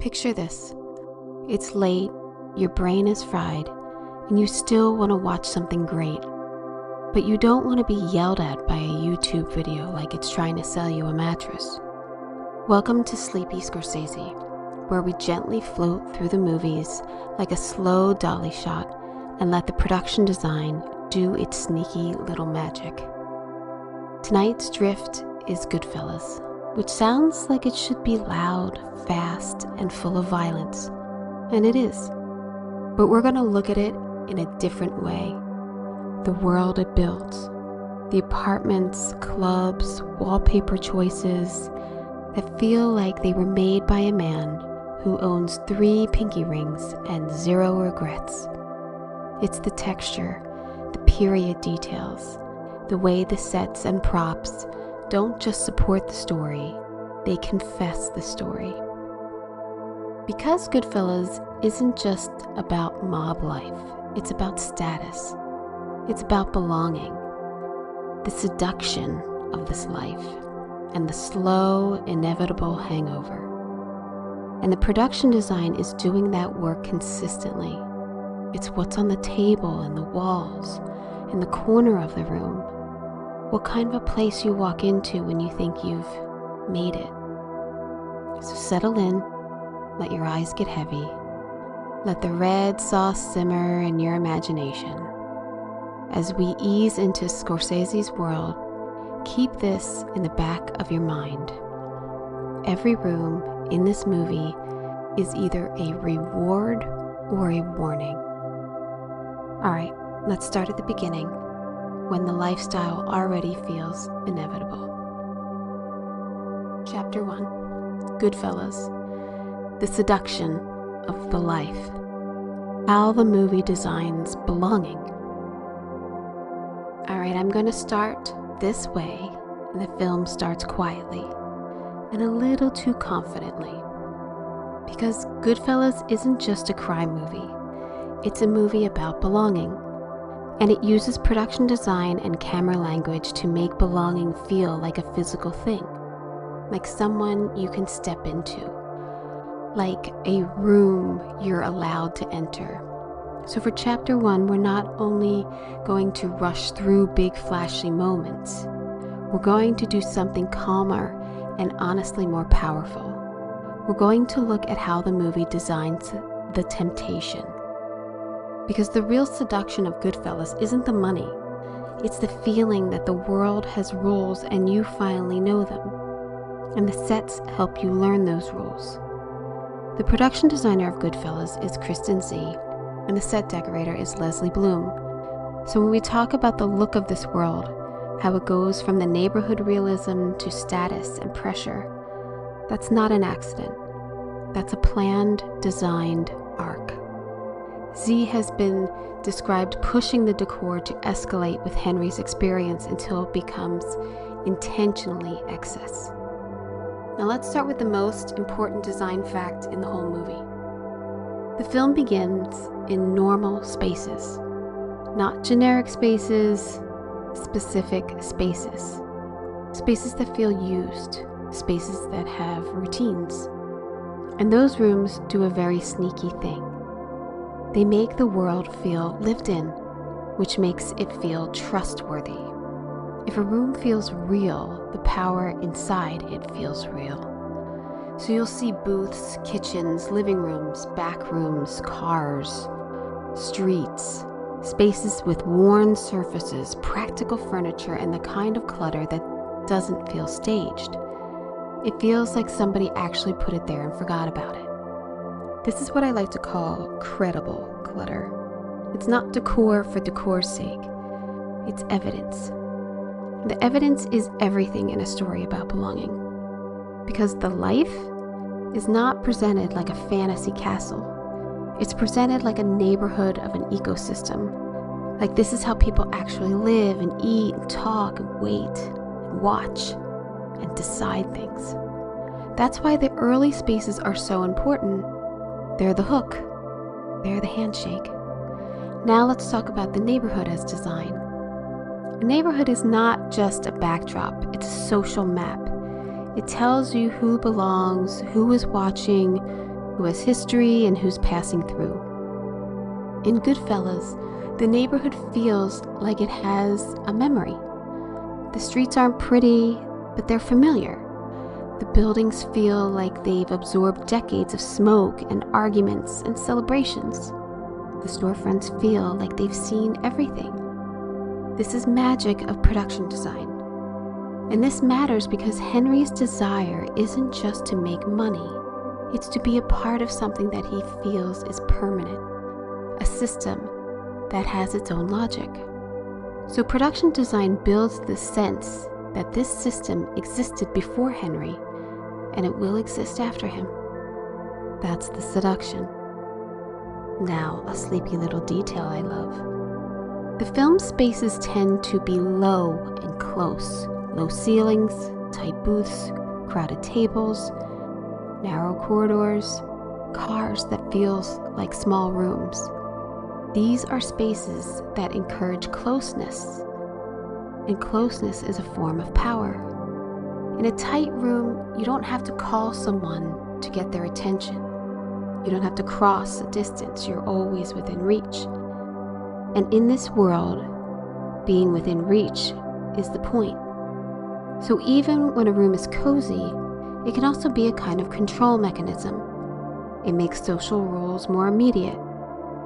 Picture this. It's late, your brain is fried, and you still want to watch something great. But you don't want to be yelled at by a YouTube video like it's trying to sell you a mattress. Welcome to Sleepy Scorsese, where we gently float through the movies like a slow dolly shot and let the production design do its sneaky little magic. Tonight's drift is Goodfellas, which sounds like it should be loud, fast, and full of violence. And it is. But we're going to look at it in a different way. The world it builds, the apartments, clubs, wallpaper choices that feel like they were made by a man who owns 3 pinky rings and 0 regrets. It's the texture, the period details, the way the sets and props don't just support the story, they confess the story. Because Goodfellas isn't just about mob life, it's about status. It's about belonging, the seduction of this life, and the slow, inevitable hangover. And the production design is doing that work consistently. It's what's on the table and the walls, in the corner of the room. What kind of a place you walk into when you think you've made it. So settle in, let your eyes get heavy, let the red sauce simmer in your imagination. As we ease into Scorsese's world, keep this in the back of your mind. Every room in this movie is either a reward or a warning. All right, let's start at the beginning, when the lifestyle already feels inevitable. Chapter 1, Goodfellas, the seduction of the life. How the movie designs belonging. All right, I'm going to start this way, and the film starts quietly and a little too confidently. Because Goodfellas isn't just a crime movie, it's a movie about belonging. And it uses production design and camera language to make belonging feel like a physical thing, like someone you can step into, like a room you're allowed to enter. So for chapter 1, we're not only going to rush through big flashy moments, we're going to do something calmer and honestly more powerful. We're going to look at how the movie designs the temptation. Because the real seduction of Goodfellas isn't the money, it's the feeling that the world has rules and you finally know them. And the sets help you learn those rules. The production designer of Goodfellas is Kristen Z, and the set decorator is Leslie Bloom. So when we talk about the look of this world, how it goes from the neighborhood realism to status and pressure, that's not an accident. That's a planned, designed arc. Z has been described pushing the decor to escalate with Henry's experience until it becomes intentionally excess. Now let's start with the most important design fact in the whole movie. The film begins in normal spaces, not generic spaces, specific spaces. Spaces that feel used, spaces that have routines. And those rooms do a very sneaky thing. They make the world feel lived in, which makes it feel trustworthy. If a room feels real, the power inside it feels real. So you'll see booths, kitchens, living rooms, back rooms, cars, streets, spaces with worn surfaces, practical furniture, and the kind of clutter that doesn't feel staged. It feels like somebody actually put it there and forgot about it. This is what I like to call credible clutter. It's not decor for decor's sake. It's evidence. The evidence is everything in a story about belonging. Because the life is not presented like a fantasy castle. It's presented like a neighborhood of an ecosystem. Like this is how people actually live and eat and talk and wait and watch and decide things. That's why the early spaces are so important. They're the hook. They're the handshake. Now let's talk about the neighborhood as design. A neighborhood is not just a backdrop, it's a social map. It tells you who belongs, who is watching, who has history and who's passing through. In Goodfellas, the neighborhood feels like it has a memory. The streets aren't pretty, but they're familiar. The buildings feel like they've absorbed decades of smoke and arguments and celebrations. The storefronts feel like they've seen everything. This is magic of production design. And this matters because Henry's desire isn't just to make money. It's to be a part of something that he feels is permanent, a system that has its own logic. So production design builds the sense that this system existed before Henry, and it will exist after him. That's the seduction. Now, a sleepy little detail I love. The film's spaces tend to be low and close. Low ceilings, tight booths, crowded tables, narrow corridors, cars that feels like small rooms. These are spaces that encourage closeness, and closeness is a form of power. In a tight room, you don't have to call someone to get their attention. You don't have to cross a distance, you're always within reach. And in this world, being within reach is the point. So even when a room is cozy, it can also be a kind of control mechanism. It makes social roles more immediate.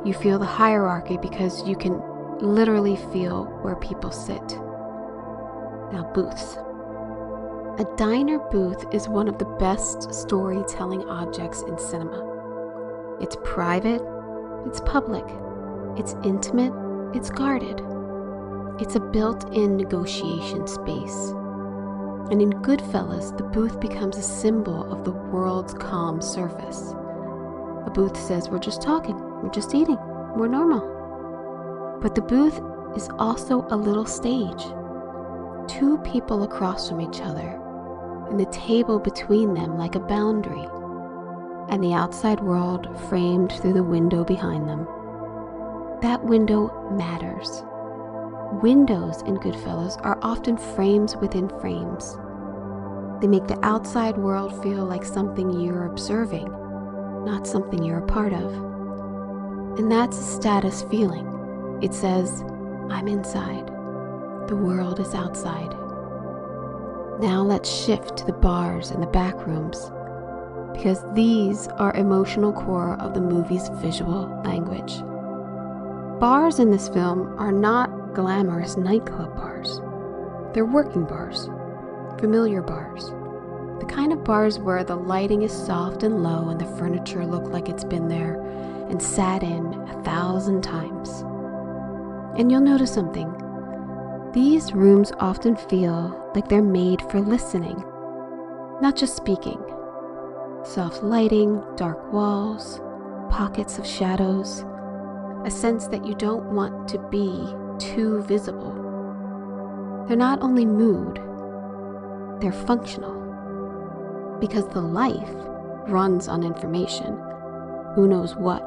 You feel the hierarchy because you can literally feel where people sit. Now, booths. A diner booth is one of the best storytelling objects in cinema. It's private, it's public, it's intimate, it's guarded. It's a built-in negotiation space. And in Goodfellas, the booth becomes a symbol of the world's calm surface. A booth says, we're just talking, we're just eating, we're normal. But the booth is also a little stage. Two people across from each other, and the table between them like a boundary, and the outside world framed through the window behind them. That window matters. Windows in Goodfellas are often frames within frames. They make the outside world feel like something you're observing, not something you're a part of. And that's a status feeling. It says, I'm inside. The world is outside. Now let's shift to the bars and the back rooms, because these are emotional core of the movie's visual language. Bars in this film are not glamorous nightclub bars. They're working bars, familiar bars, the kind of bars where the lighting is soft and low and the furniture looks like it's been there and sat in 1,000 times. And you'll notice something. These rooms often feel like they're made for listening, not just speaking. Soft lighting, dark walls, pockets of shadows, a sense that you don't want to be too visible. They're not only mood, they're functional. Because the life runs on information. Who knows what?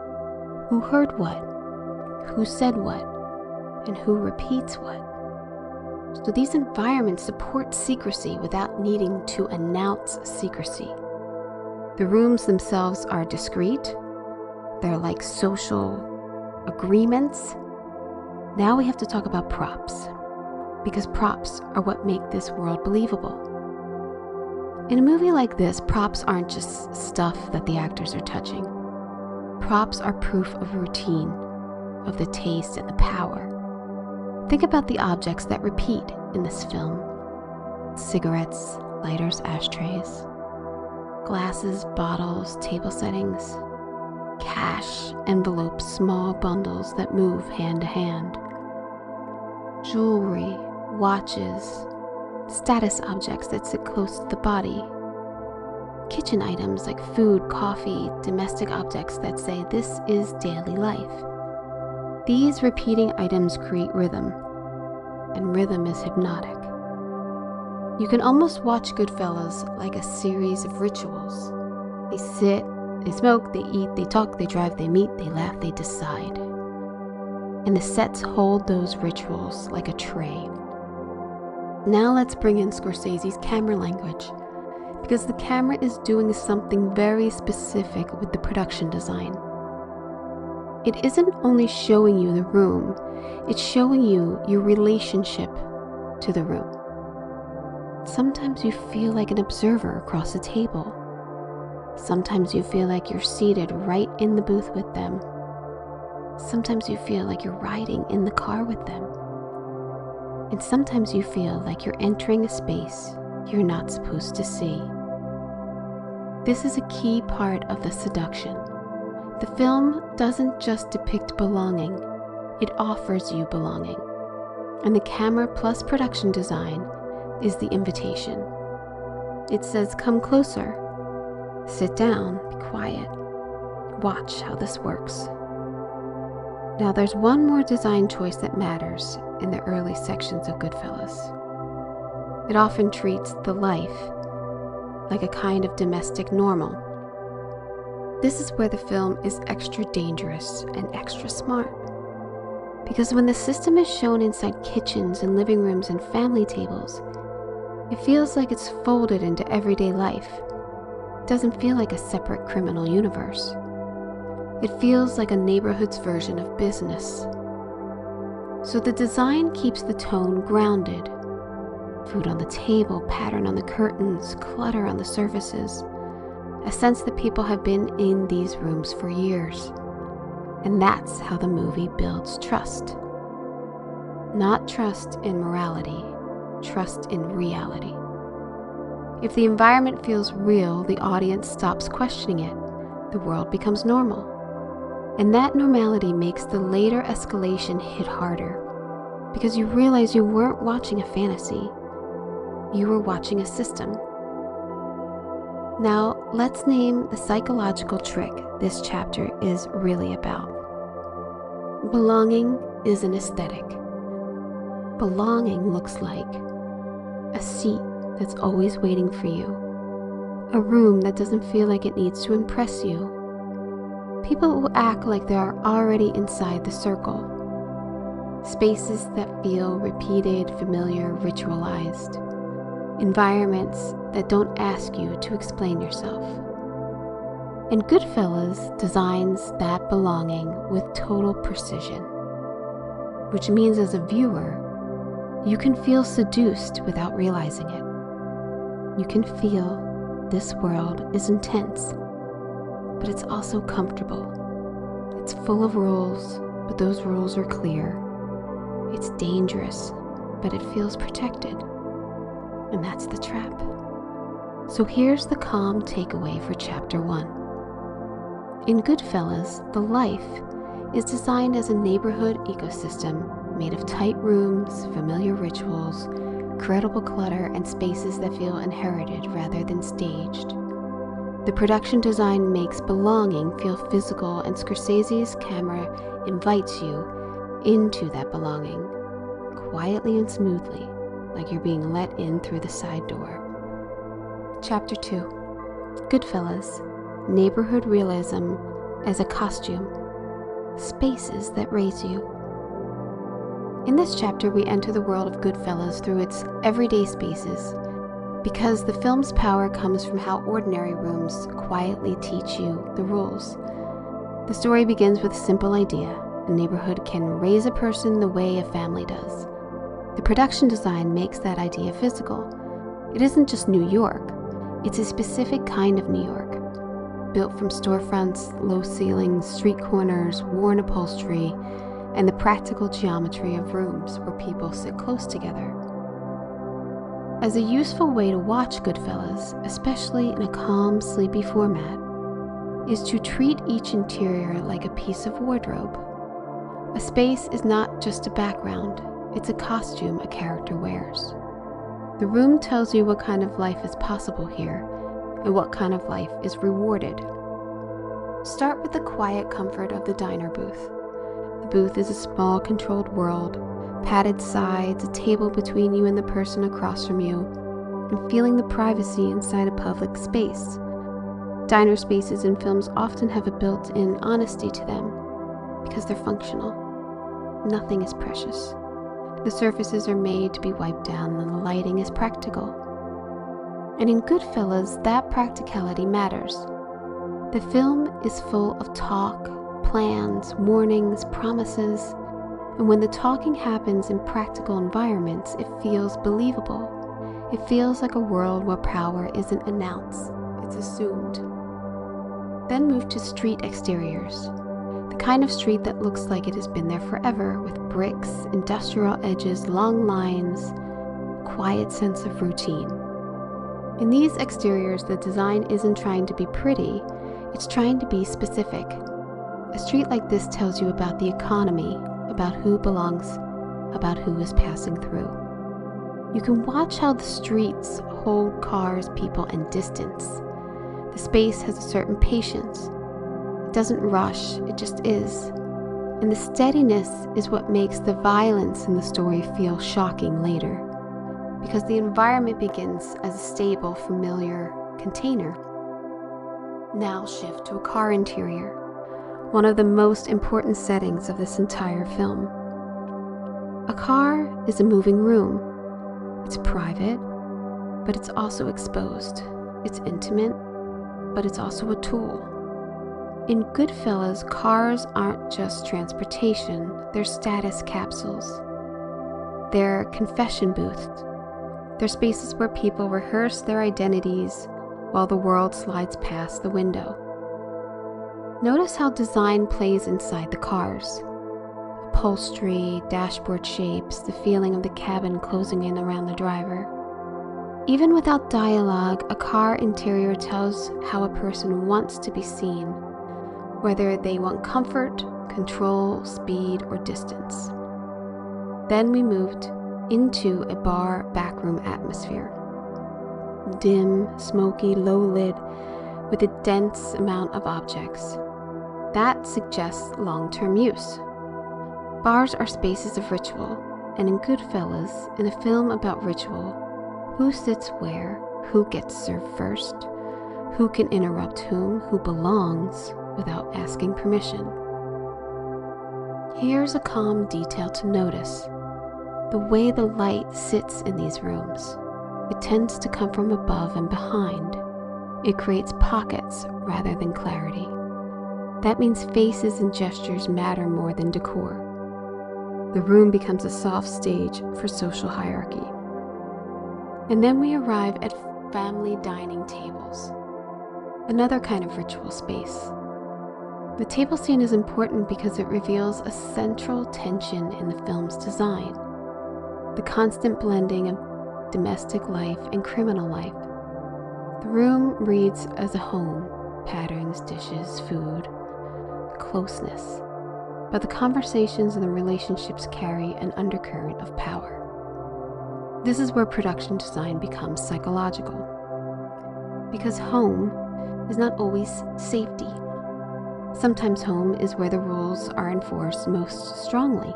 Who heard what? Who said what? And who repeats what? So these environments support secrecy without needing to announce secrecy. The rooms themselves are discreet. They're like social agreements. Now we have to talk about props, because props are what make this world believable. In a movie like this, props aren't just stuff that the actors are touching. Props are proof of routine, of the taste and the power. Think about the objects that repeat in this film. Cigarettes, lighters, ashtrays, glasses, bottles, table settings, cash, envelopes, small bundles that move hand to hand, jewelry, watches, status objects that sit close to the body, kitchen items like food, coffee, domestic objects that say this is daily life. These repeating items create rhythm, and rhythm is hypnotic. You can almost watch Goodfellas like a series of rituals. They sit, they smoke, they eat, they talk, they drive, they meet, they laugh, they decide. And the sets hold those rituals like a tray. Now let's bring in Scorsese's camera language. because the camera is doing something very specific with the production design. It isn't only showing you the room, it's showing you your relationship to the room. Sometimes you feel like an observer across a table. Sometimes you feel like you're seated right in the booth with them. Sometimes you feel like you're riding in the car with them. And sometimes you feel like you're entering a space you're not supposed to see. This is a key part of the seduction. The film doesn't just depict belonging, it offers you belonging. And the camera plus production design is the invitation. It says, come closer, sit down, be quiet, watch how this works. Now there's one more design choice that matters in the early sections of Goodfellas. It often treats the life like a kind of domestic normal. This is where the film is extra dangerous and extra smart. Because when the system is shown inside kitchens and living rooms and family tables, it feels like it's folded into everyday life. It doesn't feel like a separate criminal universe. It feels like a neighborhood's version of business. So the design keeps the tone grounded. Food on the table, pattern on the curtains, clutter on the surfaces. A sense that people have been in these rooms for years. And that's how the movie builds trust. Not trust in morality, trust in reality. If the environment feels real, the audience stops questioning it. The world becomes normal. And that normality makes the later escalation hit harder, because you realize you weren't watching a fantasy. You were watching a system. Now, let's name the psychological trick this chapter is really about. Belonging is an aesthetic. Belonging looks like a seat that's always waiting for you, a room that doesn't feel like it needs to impress you, people who act like they are already inside the circle, spaces that feel repeated, familiar, ritualized, environments that don't ask you to explain yourself. And Goodfellas designs that belonging with total precision, which means as a viewer, you can feel seduced without realizing it. You can feel this world is intense, but it's also comfortable. It's full of rules, but those rules are clear. It's dangerous, but it feels protected. And that's the trap. So here's the calm takeaway for chapter 1. In Goodfellas, the life is designed as a neighborhood ecosystem made of tight rooms, familiar rituals, credible clutter, and spaces that feel inherited rather than staged. The production design makes belonging feel physical, and Scorsese's camera invites you into that belonging, quietly and smoothly, like you're being let in through the side door. Chapter 2. Goodfellas, neighborhood realism as a costume, spaces that raise you. In this chapter, we enter the world of Goodfellas through its everyday spaces, because the film's power comes from how ordinary rooms quietly teach you the rules. The story begins with a simple idea. A neighborhood can raise a person the way a family does. The production design makes that idea physical. It isn't just New York, it's a specific kind of New York, built from storefronts, low ceilings, street corners, worn upholstery, and the practical geometry of rooms where people sit close together. As a useful way to watch Goodfellas, especially in a calm, sleepy format, is to treat each interior like a piece of wardrobe. A space is not just a background, it's a costume a character wears. The room tells you what kind of life is possible here and what kind of life is rewarded. Start with the quiet comfort of the diner booth. The booth is a small, controlled world, padded sides, a table between you and the person across from you, and feeling the privacy inside a public space. Diner spaces in films often have a built-in honesty to them because they're functional. Nothing is precious. The surfaces are made to be wiped down and the lighting is practical. And in Goodfellas, that practicality matters. The film is full of talk, plans, warnings, promises, and when the talking happens in practical environments, it feels believable. It feels like a world where power isn't announced, it's assumed. Then move to street exteriors. The kind of street that looks like it has been there forever, with bricks, industrial edges, long lines, a quiet sense of routine. In these exteriors, the design isn't trying to be pretty, it's trying to be specific. A street like this tells you about the economy, about who belongs, about who is passing through. You can watch how the streets hold cars, people, and distance. The space has a certain patience. It doesn't rush, it just is. And the steadiness is what makes the violence in the story feel shocking later, because the environment begins as a stable, familiar container. Now shift to a car interior, one of the most important settings of this entire film. A car is a moving room. It's private, but it's also exposed. It's intimate, but it's also a tool. In Goodfellas, cars aren't just transportation, they're status capsules. They're confession booths. They're spaces where people rehearse their identities while the world slides past the window. Notice how design plays inside the cars. Upholstery, dashboard shapes, the feeling of the cabin closing in around the driver. Even without dialogue, a car interior tells how a person wants to be seen, whether they want comfort, control, speed, or distance. Then we moved into a bar backroom atmosphere. Dim, smoky, low lit, with a dense amount of objects. That suggests long-term use. Bars are spaces of ritual, and in Goodfellas, in a film about ritual, who sits where, who gets served first, who can interrupt whom, who belongs without asking permission. Here's a calm detail to notice. The way the light sits in these rooms. It tends to come from above and behind. It creates pockets rather than clarity. That means faces and gestures matter more than decor. The room becomes a soft stage for social hierarchy. And then we arrive at family dining tables, another kind of ritual space. The table scene is important because it reveals a central tension in the film's design, the constant blending of domestic life and criminal life. The room reads as a home, patterns, dishes, food, closeness. But the conversations and the relationships carry an undercurrent of power. This is where production design becomes psychological. Because home is not always safety. Sometimes home is where the rules are enforced most strongly.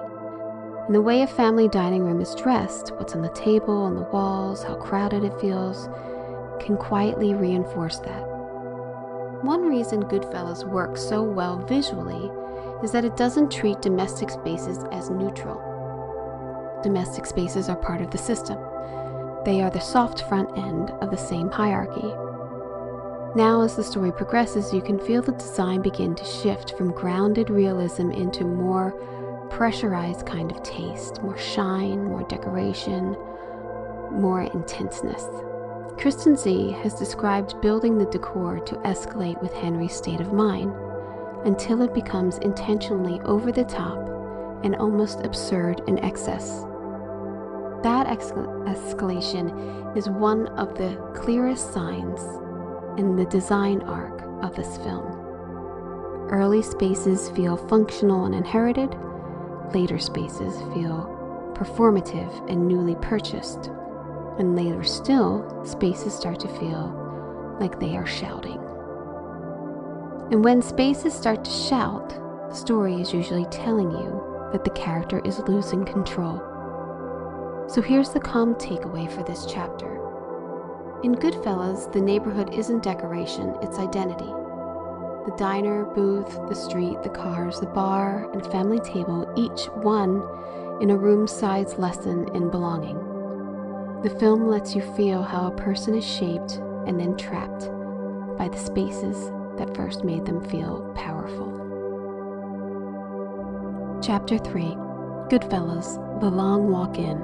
And the way a family dining room is dressed, what's on the table, on the walls, how crowded it feels, can quietly reinforce that. One reason Goodfellas works so well visually is that it doesn't treat domestic spaces as neutral. Domestic spaces are part of the system. They are the soft front end of the same hierarchy. Now, as the story progresses, you can feel the design begin to shift from grounded realism into more pressurized kind of taste, more shine, more decoration, more intenseness. Scorsese has described building the decor to escalate with Henry's state of mind, until it becomes intentionally over the top and almost absurd in excess. That escalation is one of the clearest signs in the design arc of this film. Early spaces feel functional and inherited, later spaces feel performative and newly purchased, and later still, spaces start to feel like they are shouting. And when spaces start to shout, the story is usually telling you that the character is losing control. So here's the calm takeaway for this chapter. In Goodfellas, the neighborhood isn't decoration, it's identity. The diner, booth, the street, the cars, the bar, and family table, each one in a room-sized lesson in belonging. The film lets you feel how a person is shaped and then trapped by the spaces that first made them feel powerful. Chapter 3, Goodfellas, The Long Walk In,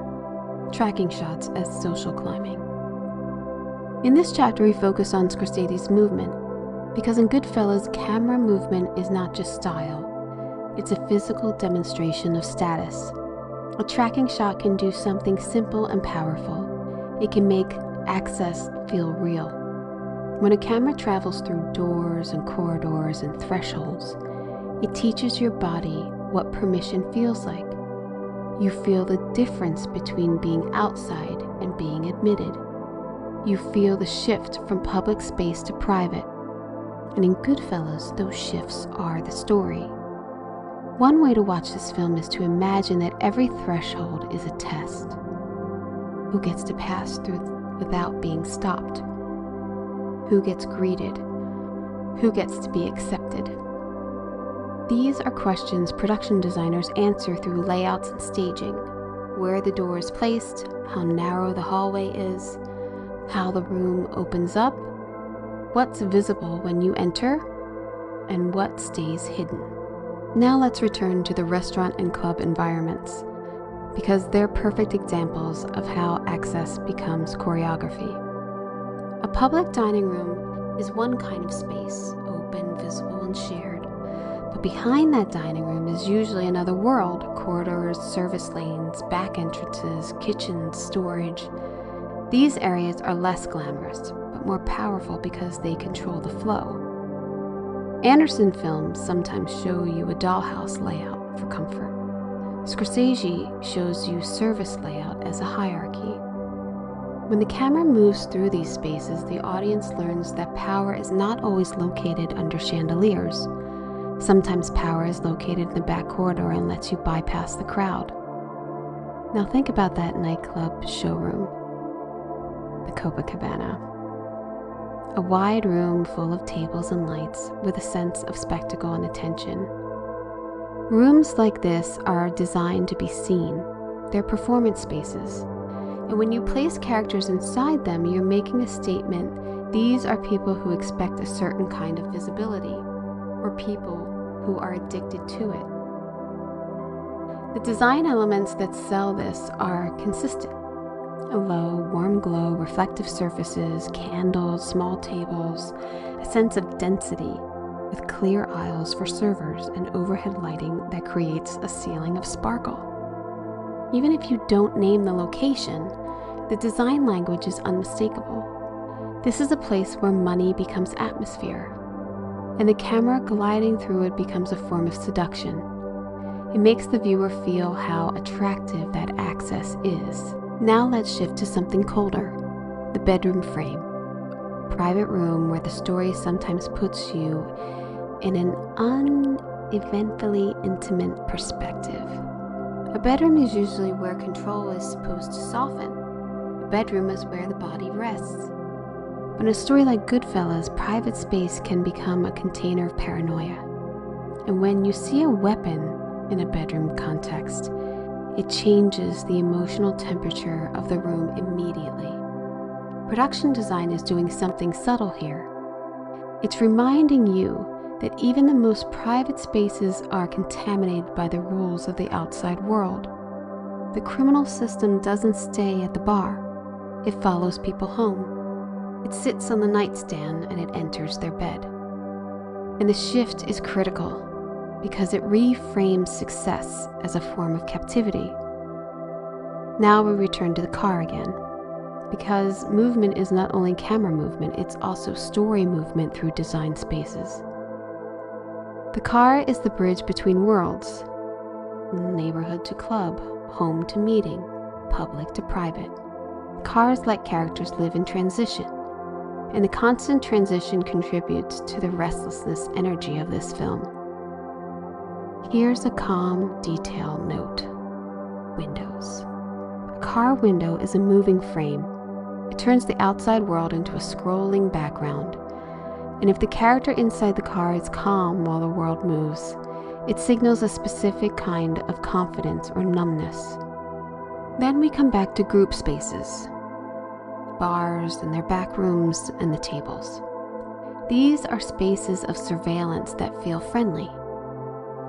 Tracking Shots as Social Climbing. In this chapter, we focus on Scorsese's movement, because in Goodfellas, camera movement is not just style, it's a physical demonstration of status. A tracking shot can do something simple and powerful. It can make access feel real. When a camera travels through doors and corridors and thresholds, it teaches your body what permission feels like. You feel the difference between being outside and being admitted. You feel the shift from public space to private. And in Goodfellas, those shifts are the story. One way to watch this film is to imagine that every threshold is a test. Who gets to pass through without being stopped? Who gets greeted? Who gets to be accepted? These are questions production designers answer through layouts and staging, where the door is placed, how narrow the hallway is, how the room opens up, what's visible when you enter, and what stays hidden. Now let's return to the restaurant and club environments, because they're perfect examples of how access becomes choreography. A public dining room is one kind of space, open, visible, and shared. But behind that dining room is usually another world: corridors, service lanes, back entrances, kitchens, storage. These areas are less glamorous, but more powerful because they control the flow. Anderson films sometimes show you a dollhouse layout for comfort. Scorsese shows you service layout as a hierarchy. When the camera moves through these spaces, the audience learns that power is not always located under chandeliers. Sometimes power is located in the back corridor and lets you bypass the crowd. Now think about that nightclub showroom, the Copacabana. A wide room full of tables and lights with a sense of spectacle and attention. Rooms like this are designed to be seen. They're performance spaces. And when you place characters inside them, you're making a statement. These are people who expect a certain kind of visibility, or people who are addicted to it. The design elements that sell this are consistent. A low, warm glow, reflective surfaces, candles, small tables, a sense of density, with clear aisles for servers and overhead lighting that creates a ceiling of sparkle. Even if you don't name the location, the design language is unmistakable. This is a place where money becomes atmosphere, and the camera gliding through it becomes a form of seduction. It makes the viewer feel how attractive that access is. Now let's shift to something colder, the bedroom frame. Private room where the story sometimes puts you in an uneventfully intimate perspective. A bedroom is usually where control is supposed to soften. A bedroom is where the body rests. But in a story like Goodfellas, private space can become a container of paranoia. And when you see a weapon in a bedroom context, it changes the emotional temperature of the room immediately. Production design is doing something subtle here. It's reminding you that even the most private spaces are contaminated by the rules of the outside world. The criminal system doesn't stay at the bar. It follows people home. It sits on the nightstand and it enters their bed. And the shift is critical because it reframes success as a form of captivity. Now we return to the car again, because movement is not only camera movement, it's also story movement through design spaces. The car is the bridge between worlds, neighborhood to club, home to meeting, public to private. Cars let characters live in transition, and the constant transition contributes to the restlessness energy of this film. Here's a calm detail note. Windows. A car window is a moving frame. It turns the outside world into a scrolling background. And if the character inside the car is calm while the world moves, it signals a specific kind of confidence or numbness. Then we come back to group spaces. bars and their back rooms and the tables. These are spaces of surveillance that feel friendly.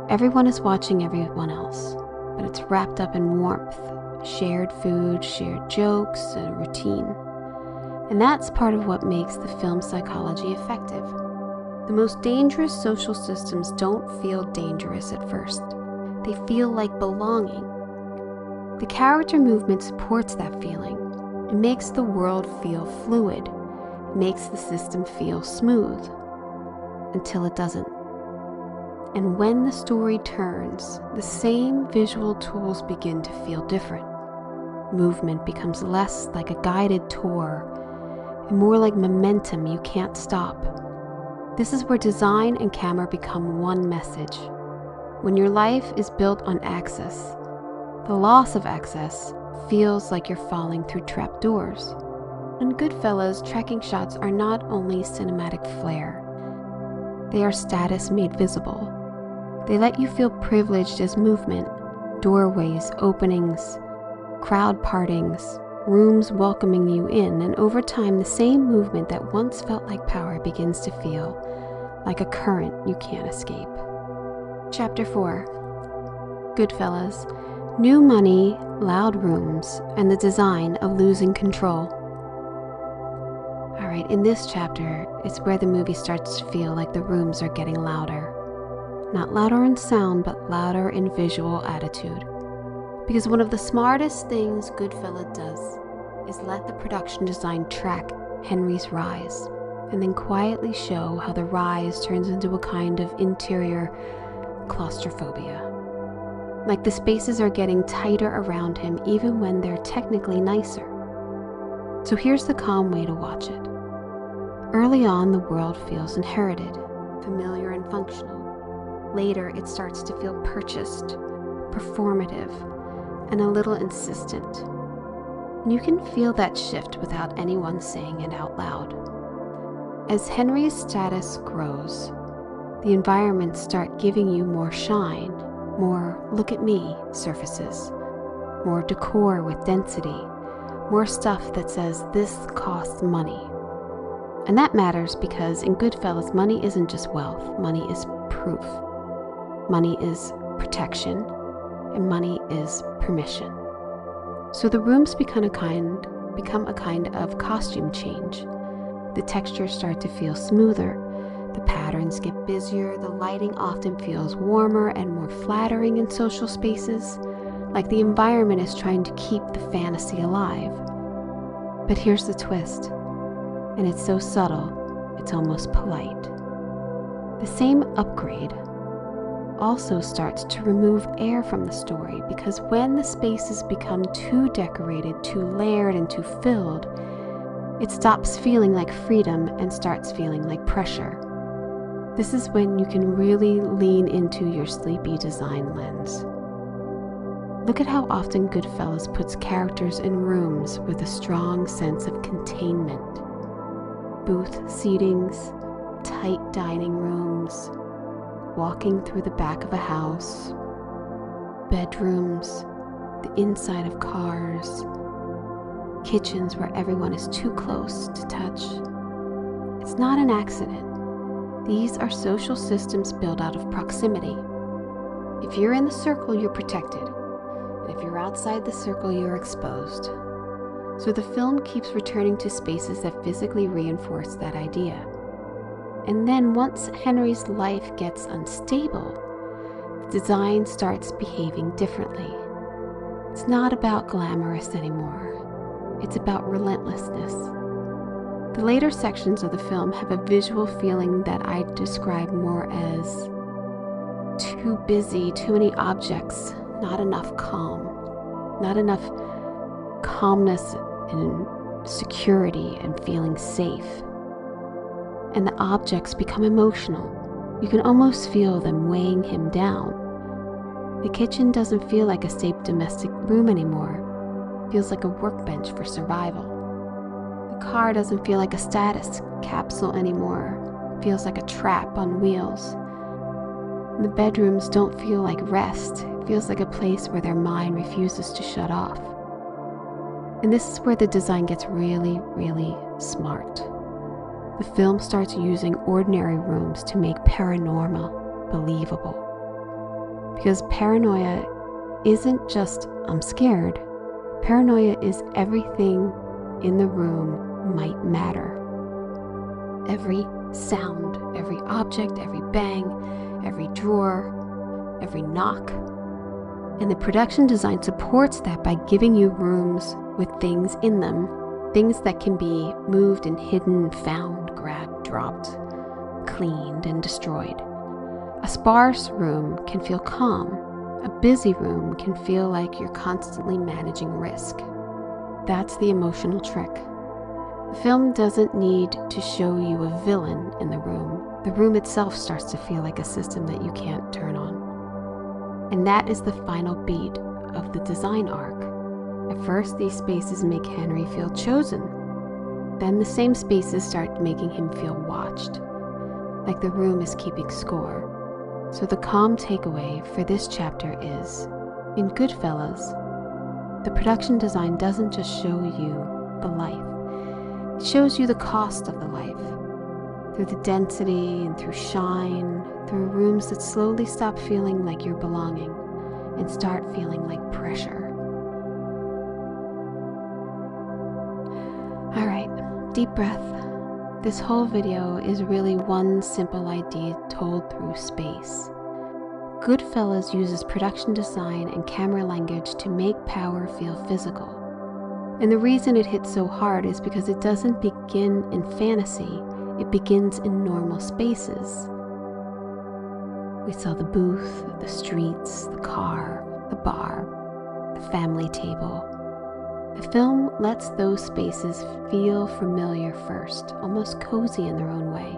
Everyone is watching everyone else, but it's wrapped up in warmth, shared food, shared jokes, and routine. And that's part of what makes the film psychology effective. The most dangerous social systems don't feel dangerous at first. They feel like belonging. The character movement supports that feeling. It makes the world feel fluid. It makes the system feel smooth. Until it doesn't. And when the story turns, the same visual tools begin to feel different. Movement becomes less like a guided tour and more like momentum you can't stop. This is where design and camera become one message. When your life is built on access, the loss of access feels like you're falling through trapdoors. In Goodfellas, tracking shots are not only cinematic flair, they are status made visible. They let you feel privileged as movement, doorways, openings, crowd partings, rooms welcoming you in, and over time the same movement that once felt like power begins to feel like a current you can't escape. Chapter 4. Goodfellas, New Money, Loud Rooms, and the Design of Losing Control. Alright, in this chapter, it's where the movie starts to feel like the rooms are getting louder. Not louder in sound, but louder in visual attitude. Because one of the smartest things Goodfellas does is let the production design track Henry's rise, and then quietly show how the rise turns into a kind of interior claustrophobia. Like the spaces are getting tighter around him even when they're technically nicer. So here's the calm way to watch it. Early on, the world feels inherited, familiar and functional. Later, it starts to feel purchased, performative, and a little insistent. And you can feel that shift without anyone saying it out loud. As Henry's status grows, the environments start giving you more shine, more look at me surfaces, more decor with density, more stuff that says this costs money. And that matters because in Goodfellas, money isn't just wealth, money is proof. Money is protection, and money is permission. So the rooms become a kind of costume change. The textures start to feel smoother, the patterns get busier, the lighting often feels warmer and more flattering in social spaces, like the environment is trying to keep the fantasy alive. But here's the twist, and it's so subtle, it's almost polite. The same upgrade also starts to remove air from the story, because when the spaces become too decorated, too layered, and too filled, it stops feeling like freedom and starts feeling like pressure. This is when you can really lean into your sleepy design lens. Look at how often Goodfellas puts characters in rooms with a strong sense of containment. Booth seatings, tight dining rooms, walking through the back of a house, bedrooms, the inside of cars, kitchens where everyone is too close to touch. It's not an accident. These are social systems built out of proximity. If you're in the circle, you're protected. And if you're outside the circle, you're exposed. So the film keeps returning to spaces that physically reinforce that idea. And then once Henry's life gets unstable, the design starts behaving differently. It's not about glamorous anymore. It's about relentlessness. The later sections of the film have a visual feeling that I describe more as too busy, too many objects, not enough calm, not enough calmness and security and feeling safe. And the objects become emotional. You can almost feel them weighing him down. The kitchen doesn't feel like a safe domestic room anymore. It feels like a workbench for survival. The car doesn't feel like a status capsule anymore. It feels like a trap on wheels. And the bedrooms don't feel like rest. It feels like a place where their mind refuses to shut off. And this is where the design gets really, really smart. The film starts using ordinary rooms to make paranormal believable. Because paranoia isn't just, I'm scared. Paranoia is everything in the room might matter. Every sound, every object, every bang, every drawer, every knock. And the production design supports that by giving you rooms with things in them, things that can be moved and hidden, found, grabbed, dropped, cleaned, and destroyed. A sparse room can feel calm. A busy room can feel like you're constantly managing risk. That's the emotional trick. The film doesn't need to show you a villain in the room. The room itself starts to feel like a system that you can't turn on. And that is the final beat of the design arc. At first, these spaces make Henry feel chosen. Then the same spaces start making him feel watched, like the room is keeping score. So the calm takeaway for this chapter is, in Goodfellas, the production design doesn't just show you the life. It shows you the cost of the life, through the density and through shine, through rooms that slowly stop feeling like you're belonging and start feeling like pressure. All right, deep breath. This whole video is really one simple idea told through space. Goodfellas uses production design and camera language to make power feel physical. And the reason it hits so hard is because it doesn't begin in fantasy, it begins in normal spaces. We saw the booth, the streets, the car, the bar, the family table. The film lets those spaces feel familiar first, almost cozy in their own way,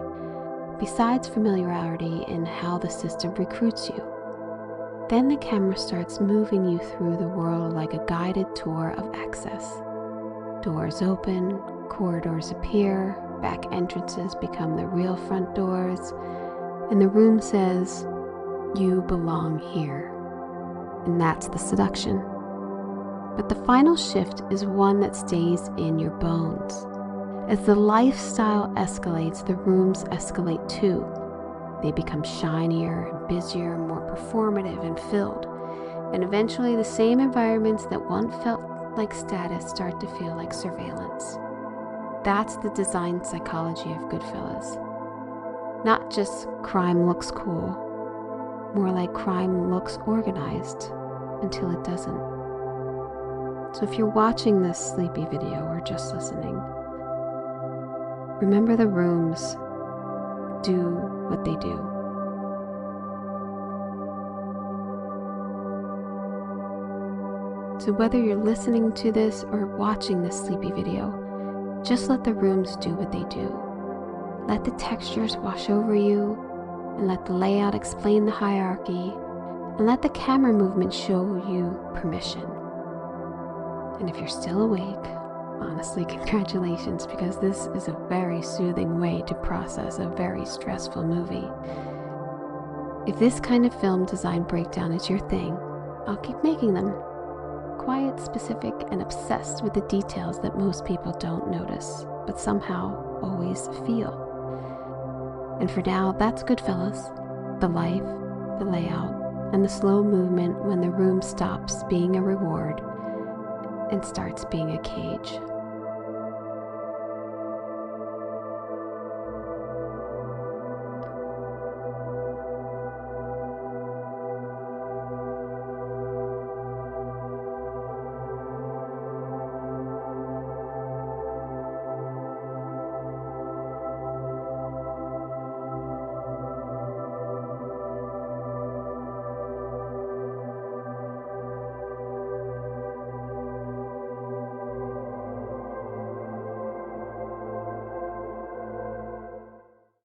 besides familiarity in how the system recruits you. Then the camera starts moving you through the world like a guided tour of access. Doors open, corridors appear, back entrances become the real front doors, and the room says, "You belong here." And that's the seduction. But the final shift is one that stays in your bones. As the lifestyle escalates, the rooms escalate too. They become shinier and busier, more performative and filled. And eventually the same environments that once felt like status start to feel like surveillance. That's the design psychology of Goodfellas. Not just crime looks cool, more like crime looks organized until it doesn't. So if you're watching this sleepy video or just listening, remember the rooms do what they do. So whether you're listening to this or watching this sleepy video, just let the rooms do what they do. Let the textures wash over you, and let the layout explain the hierarchy, and let the camera movement show you permission. And if you're still awake, honestly, congratulations, because this is a very soothing way to process a very stressful movie. If this kind of film design breakdown is your thing, I'll keep making them. Quiet, specific, and obsessed with the details that most people don't notice, but somehow always feel. And for now, that's Goodfellas. The life, the layout, and the slow movement when the room stops being a reward and starts being a cage.